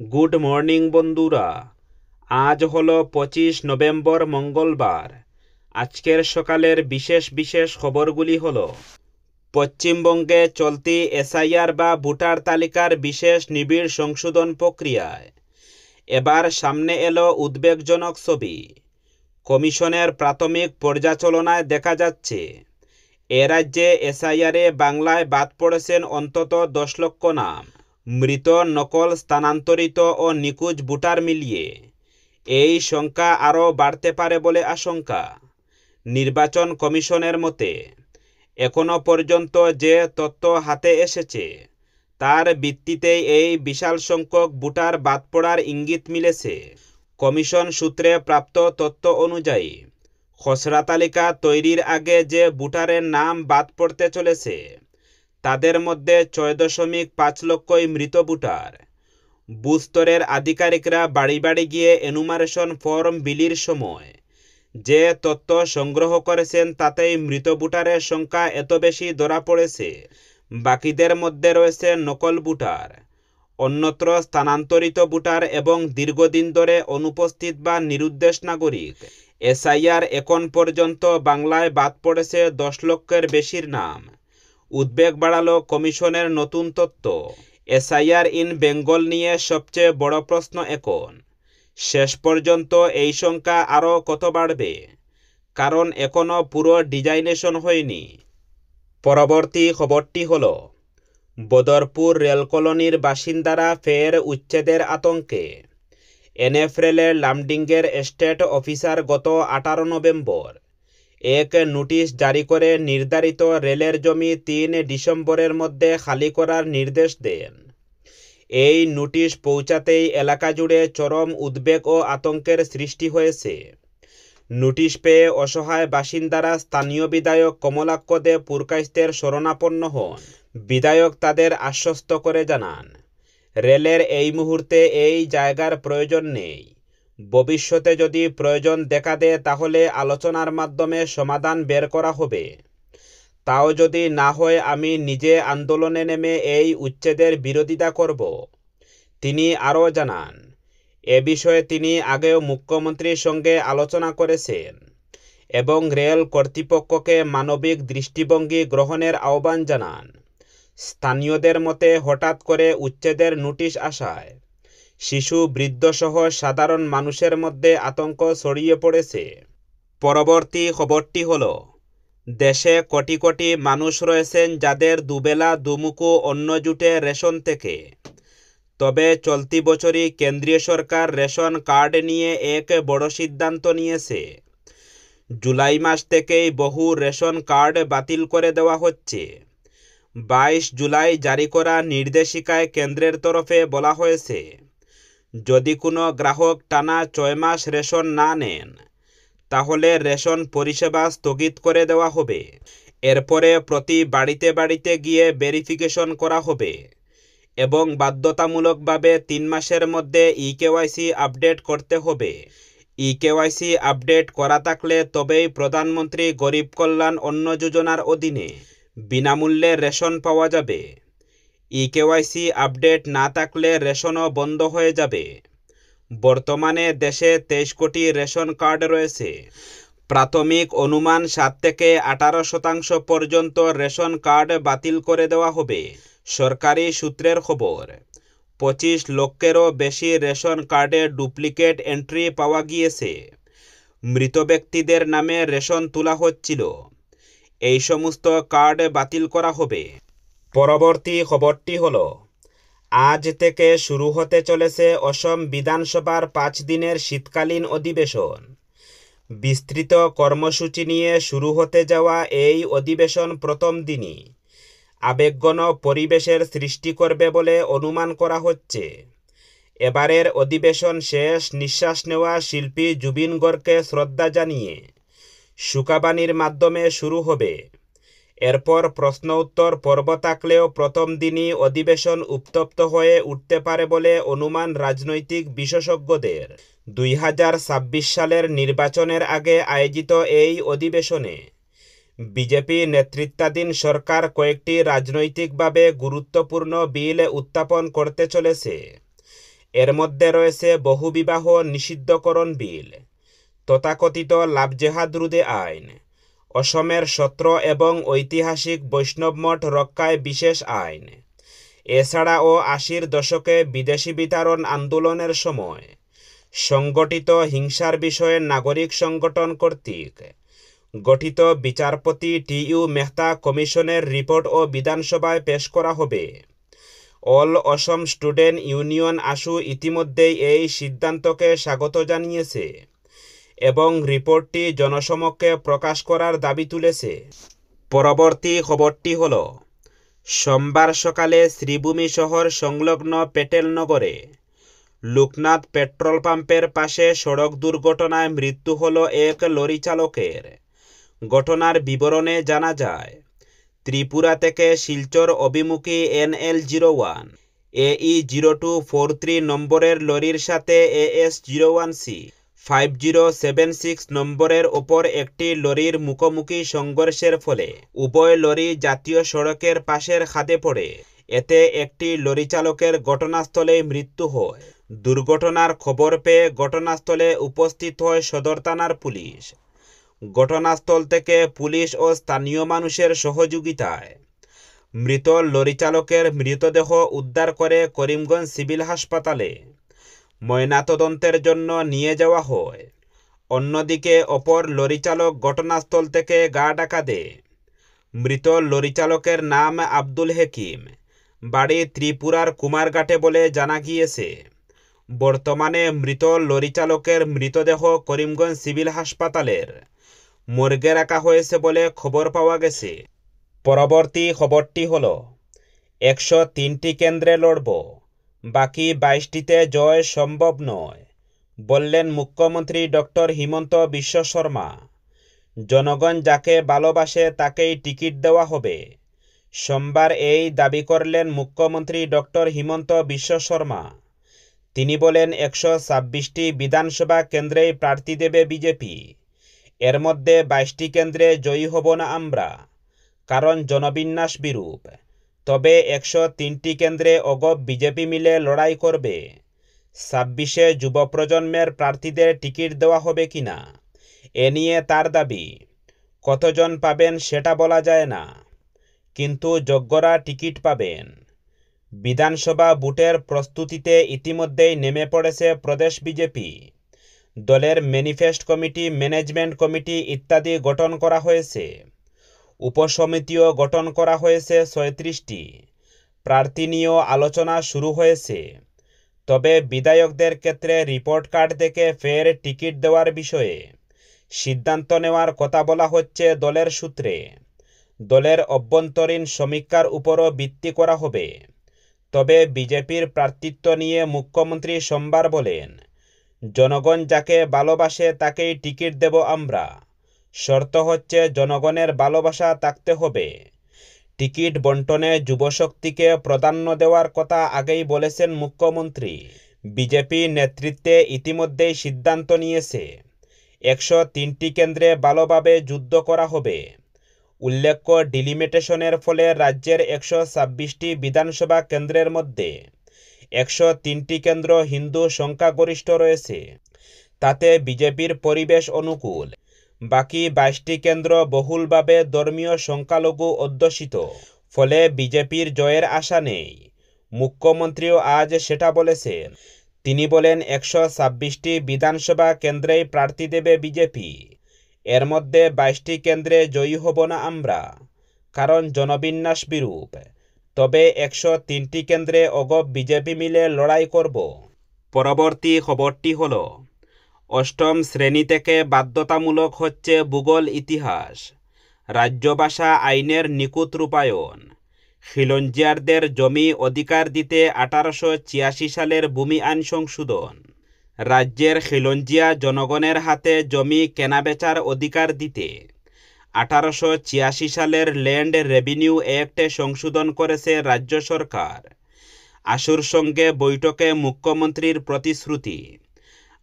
Good morning বন্ধুরা। আজ হলো 25 নভেম্বর মঙ্গলবার। আজকের সকালের বিশেষ বিশেষ খবরগুলি হলো: পশ্চিমবঙ্গে চলতি এসআইআর বা ভোটার তালিকার বিশেষ নিবিড় সংশোধন প্রক্রিয়ায় এবার সামনে এলো উদ্বেগজনক ছবি। কমিশনের প্রাথমিক পর্যালোচনায় দেখা যাচ্ছে এ রাজ্যে এসআইআরে বাংলায় বাদ পড়েছেন অন্তত 10 লক্ষ নাম। মৃত, নকল, স্থানান্তরিত ও নিখোঁজ ভোটার মিলিয়ে এই সংখ্যা আরও বাড়তে পারে বলে আশঙ্কা। নির্বাচন কমিশনের মতে এখনও পর্যন্ত যে তথ্য হাতে এসেছে তার ভিত্তিতেই এই বিশাল সংখ্যক ভোটার বাদ পড়ার ইঙ্গিত মিলেছে। কমিশন সূত্রে প্রাপ্ত তথ্য অনুযায়ী খসড়া তালিকা তৈরির আগে যে ভোটারের নাম বাদ পড়তে চলেছে তাদের মধ্যে 6.5 লক্ষই মৃত ভোটার। বুথ স্তরের আধিকারিকরা বাড়ি বাড়ি গিয়ে এনুমারেশন ফর্ম বিলির সময় যে তথ্য সংগ্রহ করেছেন তাতেই মৃত ভোটারের সংখ্যা এত বেশি ধরা পড়েছে। বাকিদের মধ্যে রয়েছে নকল ভোটার, অন্যত্র স্থানান্তরিত ভোটার এবং দীর্ঘদিন ধরে অনুপস্থিত বা নিরুদ্দেশ নাগরিক। এসআইআর এখন পর্যন্ত বাংলায় বাদ পড়েছে 10 লক্ষের বেশির নাম। উদ্বেগ বাড়ালো কমিশনের নতুন তথ্য। এসআইআর ইন বেঙ্গল নিয়ে সবচেয়ে বড় প্রশ্ন এখন, শেষ পর্যন্ত এই সংখ্যা আরও কত বাড়বে? কারণ এখনও পুরো ডিজাইনেশন হয়নি। পরবর্তী খবরটি হল, বদরপুর রেল কলোনির বাসিন্দারা ফের উচ্ছেদের আতঙ্কে। এনএফরেলের লামডিংয়ের স্টেট অফিসার গত 18 নভেম্বর এক নোটিশ জারি করে নির্ধারিত রেলের জমি 3 ডিসেম্বরের মধ্যে খালি করার নির্দেশ দেন। এই নোটিশ পৌঁছাতেই এলাকা জুড়ে চরম উদ্বেগ ও আতঙ্কের সৃষ্টি হয়েছে। নোটিশ পেয়ে অসহায় বাসিন্দারা স্থানীয় বিধায়ক কমলাক্ষ দে পুরকাইস্তের শরণাপন্ন হন। বিধায়ক তাদের আশ্বস্ত করে জানান, রেলের এই মুহূর্তে এই জায়গার প্রয়োজন নেই। ভবিষ্যতে যদি প্রয়োজন দেখা দেয় তাহলে আলোচনার মাধ্যমে সমাধান বের করা হবে। তাও যদি না হয় আমি নিজে আন্দোলনে নেমে এই উচ্ছেদের বিরোধিতা করব। তিনি আরও জানান, এ বিষয়ে তিনি আগেও মুখ্যমন্ত্রীর সঙ্গে আলোচনা করেছেন এবং রেল কর্তৃপক্ষকে মানবিক দৃষ্টিভঙ্গি গ্রহণের আহ্বান জানান। স্থানীয়দের মতে হঠাৎ করে উচ্ছেদের নোটিশ আসায় শিশু, বৃদ্ধসহ সাধারণ মানুষের মধ্যে আতঙ্ক ছড়িয়ে পড়েছে। পরবর্তী খবরটি হল, দেশে কোটি কোটি মানুষ রয়েছেন যাদের দুবেলা দুমুখো অন্ন জুটে রেশন থেকে। তবে চলতি বছরই কেন্দ্রীয় সরকার রেশন কার্ড নিয়ে এক বড় সিদ্ধান্ত নিয়েছে। জুলাই মাস থেকেই বহু রেশন কার্ড বাতিল করে দেওয়া হচ্ছে। 22 জুলাই জারি করা নির্দেশিকায় কেন্দ্রের তরফে বলা হয়েছে, যদি কোনো গ্রাহক টানা 6 মাস রেশন না নেন তাহলে রেশন পরিষেবা স্থগিত করে দেওয়া হবে। এরপরে প্রতি বাড়িতে বাড়িতে গিয়ে ভেরিফিকেশন করা হবে এবং বাধ্যতামূলকভাবে 3 মাসের মধ্যে ইকেওয়াইসি আপডেট করতে হবে। ইকেওয়াইসি আপডেট করা থাকলে তবেই প্রধানমন্ত্রী গরিব কল্যাণ অন্ন যোজনার অধীনে বিনামূল্যে রেশন পাওয়া যাবে। ইকেওয়াইসি আপডেট না থাকলে রেশনও বন্ধ হয়ে যাবে। বর্তমানে দেশে 23 কোটি রেশন কার্ড রয়েছে। প্রাথমিক অনুমান 7 থেকে 18% পর্যন্ত রেশন কার্ড বাতিল করে দেওয়া হবে। সরকারি সূত্রের খবর, 25 লক্ষেরও বেশি রেশন কার্ডে ডুপ্লিকেট এন্ট্রি পাওয়া গিয়েছে। মৃত ব্যক্তিদের নামে রেশন তোলা হচ্ছিল। এই সমস্ত কার্ড বাতিল করা হবে। পরবর্তী খবরটি হল, আজ থেকে শুরু হতে চলেছে অসম বিধানসভার 5 দিনের শীতকালীন অধিবেশন। বিস্তৃত কর্মসূচি নিয়ে শুরু হতে যাওয়া এই অধিবেশন প্রথম দিনই আবেগঘন পরিবেশের সৃষ্টি করবে বলে অনুমান করা হচ্ছে। এবারের অধিবেশন শেষ নিঃশ্বাস নেওয়া শিল্পী জুবিন গর্গকে শ্রদ্ধা জানিয়ে শোকাবাণীর মাধ্যমে শুরু হবে। এরপর প্রশ্ন উত্তর পর্ব থাকলেও প্রথম দিনই অধিবেশন উত্তপ্ত হয়ে উঠতে পারে বলে অনুমান রাজনৈতিক বিশেষজ্ঞদের। 2026 সালের নির্বাচনের আগে আয়োজিত এই অধিবেশনে বিজেপি নেতৃত্বাধীন সরকার কয়েকটি রাজনৈতিকভাবে গুরুত্বপূর্ণ বিল উত্থাপন করতে চলেছে। এর মধ্যে রয়েছে বহুবিবাহ নিষিদ্ধকরণ বিল, তথাকথিত লাভ জেহাদ রোধে আইন, অসমের সত্র এবং ঐতিহাসিক বৈষ্ণব মঠ রক্ষায় বিশেষ আইন, এছাড়াও ৮০-র দশকে বিদেশি বিতাড়ন আন্দোলনের সময় সংগঠিত হিংসার বিষয়ে নাগরিক সংগঠন কর্তৃক গঠিত বিচারপতি টি.ইউ. মেহতা কমিশনের রিপোর্ট ও বিধানসভায় পেশ করা হবে। অল অসম স্টুডেন্ট ইউনিয়ন আসু ইতিমধ্যেই এই সিদ্ধান্তকে স্বাগত জানিয়েছে এবং রিপোর্টটি জনসমক্ষে প্রকাশ করার দাবি তুলেছে। পরবর্তী খবরটি হল, সোমবার সকালে শ্রীভূমি শহর সংলগ্ন পেটেলনগরে লোকনাথ পেট্রোল পাম্পের পাশে সড়ক দুর্ঘটনায় মৃত্যু হল এক লরি চালকের। ঘটনার বিবরণে জানা যায়, ত্রিপুরা থেকে শিলচর অভিমুখী NL01 AE0243 নম্বরের লরির সাথে AS01C 5076 নম্বরের ওপর একটি লরির মুখোমুখি সংঘর্ষের ফলে উভয় লরি জাতীয় সড়কের পাশের খাদে পড়ে। এতে একটি লরি চালকের ঘটনাস্থলেই মৃত্যু হয়। দুর্ঘটনার খবর পেয়ে ঘটনাস্থলে উপস্থিত হয় সদর থানার পুলিশ। ঘটনাস্থল থেকে পুলিশ ও স্থানীয় মানুষের সহযোগিতায় মৃত লরি চালকের মৃতদেহ উদ্ধার করে করিমগঞ্জ সিভিল হাসপাতালে ময়নাতদন্তের জন্য নিয়ে যাওয়া হয়। অন্যদিকে অপর লরি চালক ঘটনাস্থল থেকে গা ঢাকা দেয়। মৃত লরি চালকের নাম আব্দুল হাকিম, বাড়ি ত্রিপুরার কুমারঘাটে বলে জানা গিয়েছে। বর্তমানে মৃত লরি চালকের মৃতদেহ করিমগঞ্জ সিভিল হাসপাতালের মর্গে রাখা হয়েছে বলে খবর পাওয়া গেছে। পরবর্তী খবরটি হল, ১০৩টি কেন্দ্রে লড়ব, বাকি ২২টিতে জয় সম্ভব নয়, বললেন মুখ্যমন্ত্রী ডক্টর হিমন্ত বিশ্ব শর্মা। জনগণ যাকে ভালোবাসে তাকেই টিকিট দেওয়া হবে। সোমবার এই দাবি করলেন মুখ্যমন্ত্রী ডক্টর হিমন্ত বিশ্ব শর্মা। তিনি বলেন, ১২৬টি বিধানসভা কেন্দ্রেই প্রার্থী দেবে বিজেপি। এর মধ্যে ২২টি কেন্দ্রে জয়ী হব না আমরা, কারণ জনবিন্যাস বিরূপ। তবে ১০৩টি কেন্দ্রে অগপ বিজেপি মিলে লড়াই করবে। ২৬শে যুব প্রজন্মের প্রার্থীদের টিকিট দেওয়া হবে কিনা এ নিয়ে তার দাবি। কতজন পাবেন সেটা বলা যায় না, কিন্তু যোগ্যরা টিকিট পাবেন। বিধানসভা ভোটের প্রস্তুতিতে ইতিমধ্যেই নেমে পড়েছে প্রদেশ বিজেপি। দলের ম্যানিফেস্ট কমিটি, ম্যানেজমেন্ট কমিটি ইত্যাদি গঠন করা হয়েছে। উপসমিতিও গঠন করা হয়েছে ৩৬টি। প্রার্থী নিয়েও আলোচনা শুরু হয়েছে। তবে বিধায়কদের ক্ষেত্রে রিপোর্ট কার্ড দেখে ফের টিকিট দেওয়ার বিষয়ে সিদ্ধান্ত নেওয়ার কথা বলা হচ্ছে দলের সূত্রে। দলের অভ্যন্তরীণ সমীক্ষার উপরও ভিত্তি করা হবে। তবে বিজেপির প্রার্থিত্ব নিয়ে মুখ্যমন্ত্রী সোমবার বলেন, জনগণ যাকে ভালোবাসে তাকেই টিকিট দেব আমরা। শর্ত হচ্ছে জনগণের ভালোবাসা থাকতে হবে। টিকিট বন্টনে যুবশক্তিকে প্রাধান্য দেওয়ার কথা আগেই বলেছেন মুখ্যমন্ত্রী। বিজেপি নেতৃত্বে ইতিমধ্যেই সিদ্ধান্ত নিয়েছে ১০৩টি কেন্দ্রে ভালোভাবে যুদ্ধ করা হবে। উল্লেখ্য, ডিলিমিটেশনের ফলে রাজ্যের ১২৬টি বিধানসভা কেন্দ্রের মধ্যে ১০৩টি কেন্দ্র হিন্দু সংখ্যাগরিষ্ঠ রয়েছে। তাতে বিজেপির পরিবেশ অনুকূল। বাকি ২২টি কেন্দ্র বহুলভাবে ধর্মীয় সংখ্যালঘু অধ্যুষিত। ফলে বিজেপির জয়ের আশা নেই। মুখ্যমন্ত্রীও আজ সেটা বলেছেন। তিনি বলেন, ১২৬টি বিধানসভা কেন্দ্রেই প্রার্থী দেবে বিজেপি। এর মধ্যে ২২টি কেন্দ্রে জয়ী হব না আমরা, কারণ জনবিন্যাস বিরূপ। তবে ১০৩টি কেন্দ্রে অগপ বিজেপি মিলে লড়াই করব। পরবর্তী খবরটি হল, অষ্টম শ্রেণী থেকে বাধ্যতামূলক হচ্ছে ভূগোল ইতিহাস। রাজ্যভাষা আইনের নিখুঁত রূপায়ণ। খিলঞ্জিয়ারদের জমি অধিকার দিতে ১৮৮৬ সালের ভূমি আইন সংশোধন। রাজ্যের খিলঞ্জিয়া জনগণের হাতে জমি কেনাবেচার অধিকার দিতে ১৮৮৬ সালের ল্যান্ড রেভিনিউ অ্যাক্টে সংশোধন করেছে রাজ্য সরকার। আসুর সঙ্গে বৈঠকে মুখ্যমন্ত্রীর প্রতিশ্রুতি।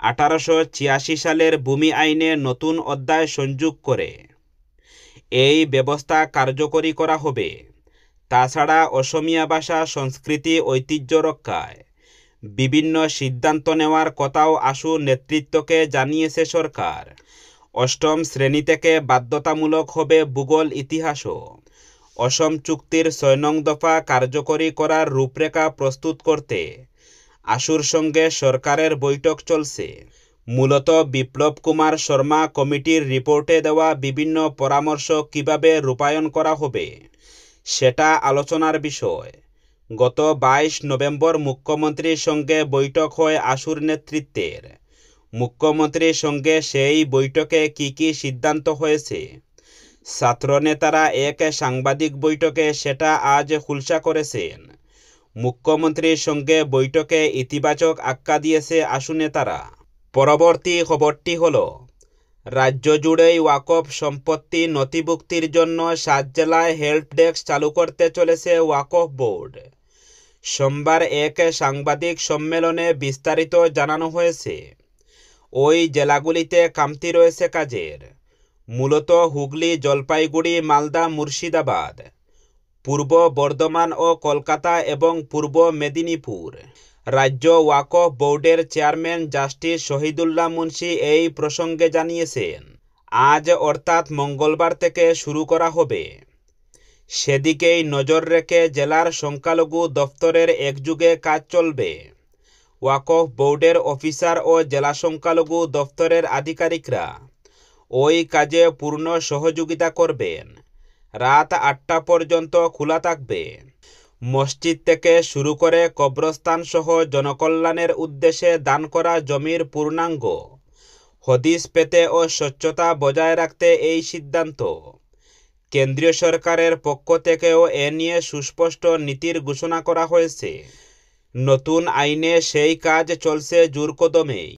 ১৮৮৬ সালের ভূমি আইনে নতুন অধ্যায় সংযোগ করে এই ব্যবস্থা কার্যকরী করা হবে। তাছাড়া অসমীয়া ভাষা, সংস্কৃতি, ঐতিহ্য রক্ষায় বিভিন্ন সিদ্ধান্ত নেওয়ার কথাও আশু নেতৃত্বকে জানিয়েছে সরকার। অষ্টম শ্রেণী থেকে বাধ্যতামূলক হবে ভূগোল ইতিহাসও। অসম চুক্তির ৬ নং দফা কার্যকরী করার রূপরেখা প্রস্তুত করতে আশুর সঙ্গে সরকারের বৈঠক চলছে। মূলত বিপ্লব কুমার শর্মা কমিটির রিপোর্টে দেওয়া বিভিন্ন পরামর্শ কিভাবে রূপায়ণ করা হবে সেটা আলোচনার বিষয়। গত ২২ নভেম্বর মুখ্যমন্ত্রীর সঙ্গে বৈঠক হয় আশুর নেতৃত্বের। মুখ্যমন্ত্রীর সঙ্গে সেই বৈঠকে কি সিদ্ধান্ত হয়েছে, ছাত্রনেতারা এক সাংবাদিক বৈঠকে সেটা আজ খুলসা করেছেন। মুখ্যমন্ত্রীর সঙ্গে বৈঠকে ইতিবাচক আখ্যা দিয়েছে আশু নেতারা। পরবর্তী খবরটি হল, রাজ্য জুড়েই ওয়াকফ সম্পত্তি নথিভুক্তির জন্য ৭ জেলায় হেল্প ডেস্ক চালু করতে চলেছে ওয়াকফ বোর্ড। সোমবার এক সাংবাদিক সম্মেলনে বিস্তারিত জানানো হয়েছে। ওই জেলাগুলিতে কামতি রয়েছে কাজের। মূলত হুগলি, জলপাইগুড়ি, মালদা, মুর্শিদাবাদ, পূর্ব বর্ধমান ও কলকাতা এবং পূর্ব মেদিনীপুর। রাজ্য ওয়াকফ বোর্ডের চেয়ারম্যান জাস্টিস শহীদুল্লাহ মুন্সি এই প্রসঙ্গে জানিয়েছেন, আজ অর্থাৎ মঙ্গলবার থেকে শুরু করা হবে। সেদিকেই নজর রেখে জেলার সংখ্যালঘু দফতরের একযোগে কাজ চলবে। ওয়াকফ বোর্ডের অফিসার ও জেলা সংখ্যালঘু দফতরের আধিকারিকরা ওই কাজে পূর্ণ সহযোগিতা করবেন। রাত ৮টা পর্যন্ত খোলা থাকবে। মসজিদ থেকে শুরু করে কবরস্থান সহ জনকল্যাণের উদ্দেশ্যে দান করা জমির পূর্ণাঙ্গ হদিস পেতে ও স্বচ্ছতা বজায় রাখতে এই সিদ্ধান্ত। কেন্দ্রীয় সরকারের পক্ষ থেকেও এ নিয়ে সুস্পষ্ট নীতির ঘোষণা করা হয়েছে। নতুন আইনে সেই কাজ চলছে জোর কদমেই।